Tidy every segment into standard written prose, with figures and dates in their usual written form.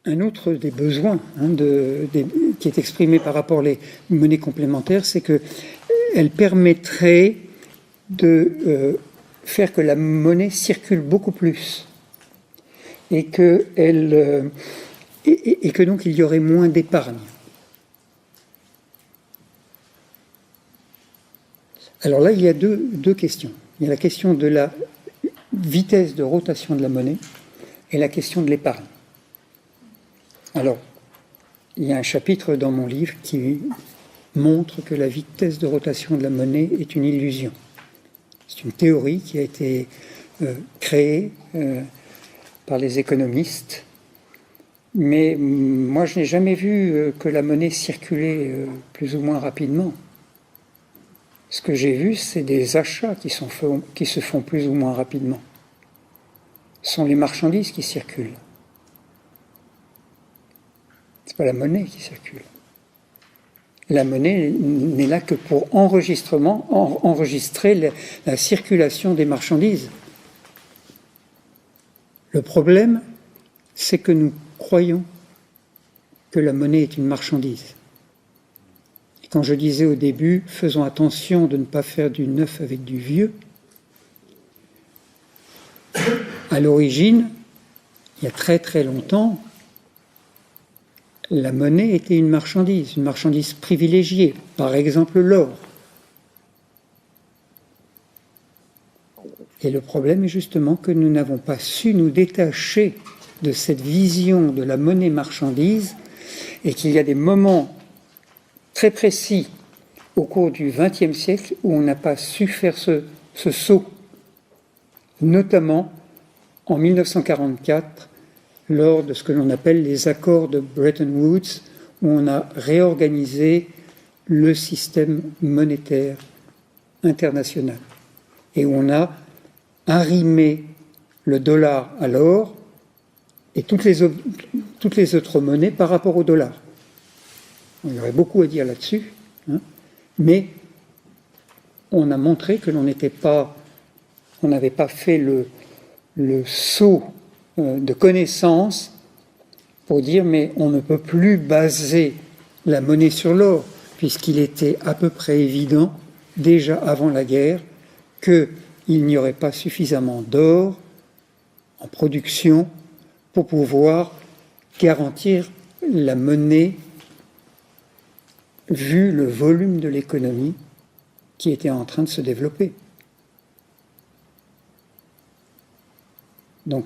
Un autre des besoins qui est exprimé par rapport aux monnaies complémentaires, c'est qu'elle permettrait de faire que la monnaie circule beaucoup plus et que donc il y aurait moins d'épargne. Alors là, il y a deux questions. Il y a la question de la vitesse de rotation de la monnaie et la question de l'épargne. Alors, il y a un chapitre dans mon livre qui montre que la vitesse de rotation de la monnaie est une illusion. C'est une théorie qui a été créée par les économistes, mais moi je n'ai jamais vu que la monnaie circulait plus ou moins rapidement. Ce que j'ai vu, c'est des achats qui se font plus ou moins rapidement. Ce sont les marchandises qui circulent. C'est pas la monnaie qui circule. La monnaie n'est là que pour enregistrer la circulation des marchandises. Le problème, c'est que nous croyons que la monnaie est une marchandise. Et quand je disais au début, faisons attention de ne pas faire du neuf avec du vieux, à l'origine, il y a très très longtemps, la monnaie était une marchandise privilégiée, par exemple l'or. Et le problème est justement que nous n'avons pas su nous détacher de cette vision de la monnaie marchandise et qu'il y a des moments très précis au cours du XXe siècle où on n'a pas su faire ce saut, notamment en 1944, lors de ce que l'on appelle les accords de Bretton Woods, où on a réorganisé le système monétaire international et où on a arrimé le dollar à l'or et toutes les autres monnaies par rapport au dollar. Il y aurait beaucoup à dire là-dessus, mais on a montré que on n'avait pas fait le saut de connaissance pour dire mais on ne peut plus baser la monnaie sur l'or, puisqu'il était à peu près évident, déjà avant la guerre, qu'il n'y aurait pas suffisamment d'or en production pour pouvoir garantir la monnaie vu le volume de l'économie qui était en train de se développer. Donc,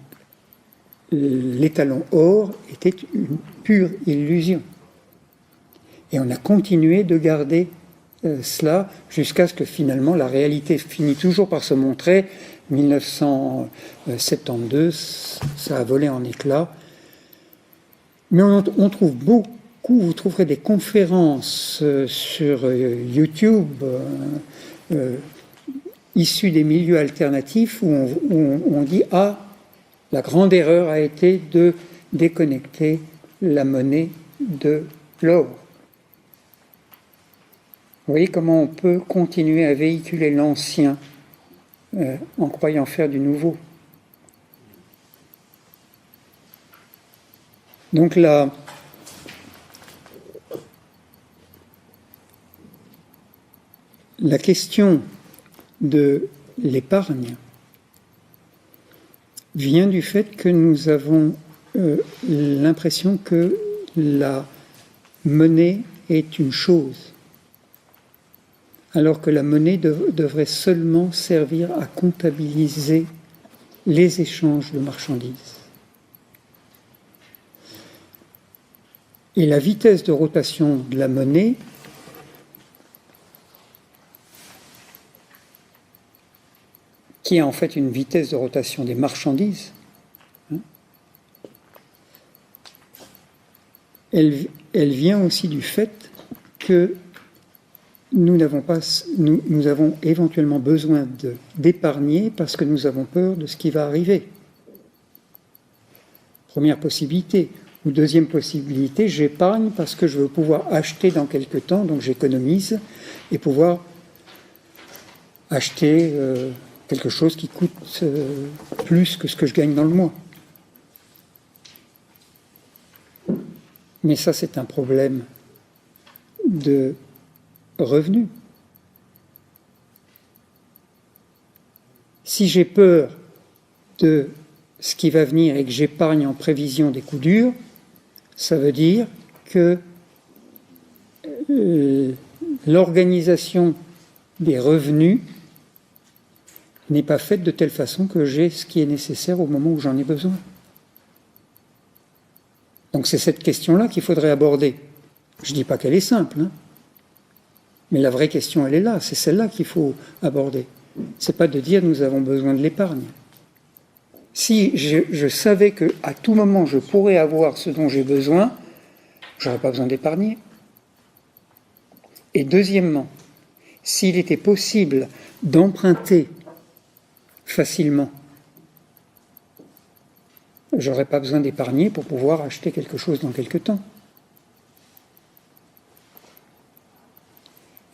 l'étalon or était une pure illusion. Et on a continué de garder cela jusqu'à ce que finalement la réalité finit toujours par se montrer. 1972, ça a volé en éclats. Mais on trouve beaucoup, vous trouverez des conférences sur YouTube issues des milieux alternatifs où on dit « Ah, la grande erreur a été de déconnecter la monnaie de l'or ». Vous voyez comment on peut continuer à véhiculer l'ancien en croyant faire du nouveau. Donc la question de l'épargne vient du fait que nous avons l'impression que la monnaie est une chose, alors que la monnaie devrait seulement servir à comptabiliser les échanges de marchandises. Et la vitesse de rotation de la monnaie qui est en fait une vitesse de rotation des marchandises, elle vient aussi du fait que nous avons éventuellement besoin d'épargner parce que nous avons peur de ce qui va arriver. Première possibilité. Ou deuxième possibilité, j'épargne parce que je veux pouvoir acheter dans quelque temps, donc j'économise, et pouvoir acheter quelque chose qui coûte plus que ce que je gagne dans le mois. Mais ça, c'est un problème de revenus. Si j'ai peur de ce qui va venir et que j'épargne en prévision des coups durs, ça veut dire que l'organisation des revenus n'est pas faite de telle façon que j'ai ce qui est nécessaire au moment où j'en ai besoin. Donc c'est cette question-là qu'il faudrait aborder. Je ne dis pas qu'elle est simple, hein, mais la vraie question, elle est là. C'est celle-là qu'il faut aborder. Ce n'est pas de dire nous avons besoin de l'épargne. Si je savais qu'à tout moment je pourrais avoir ce dont j'ai besoin, je n'aurais pas besoin d'épargner. Et deuxièmement, s'il était possible d'emprunter facilement, je n'aurais pas besoin d'épargner pour pouvoir acheter quelque chose dans quelque temps.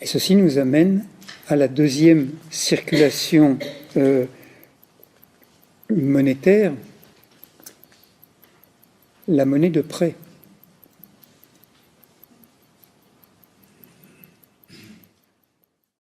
Et ceci nous amène à la deuxième circulation monétaire, la monnaie de prêt.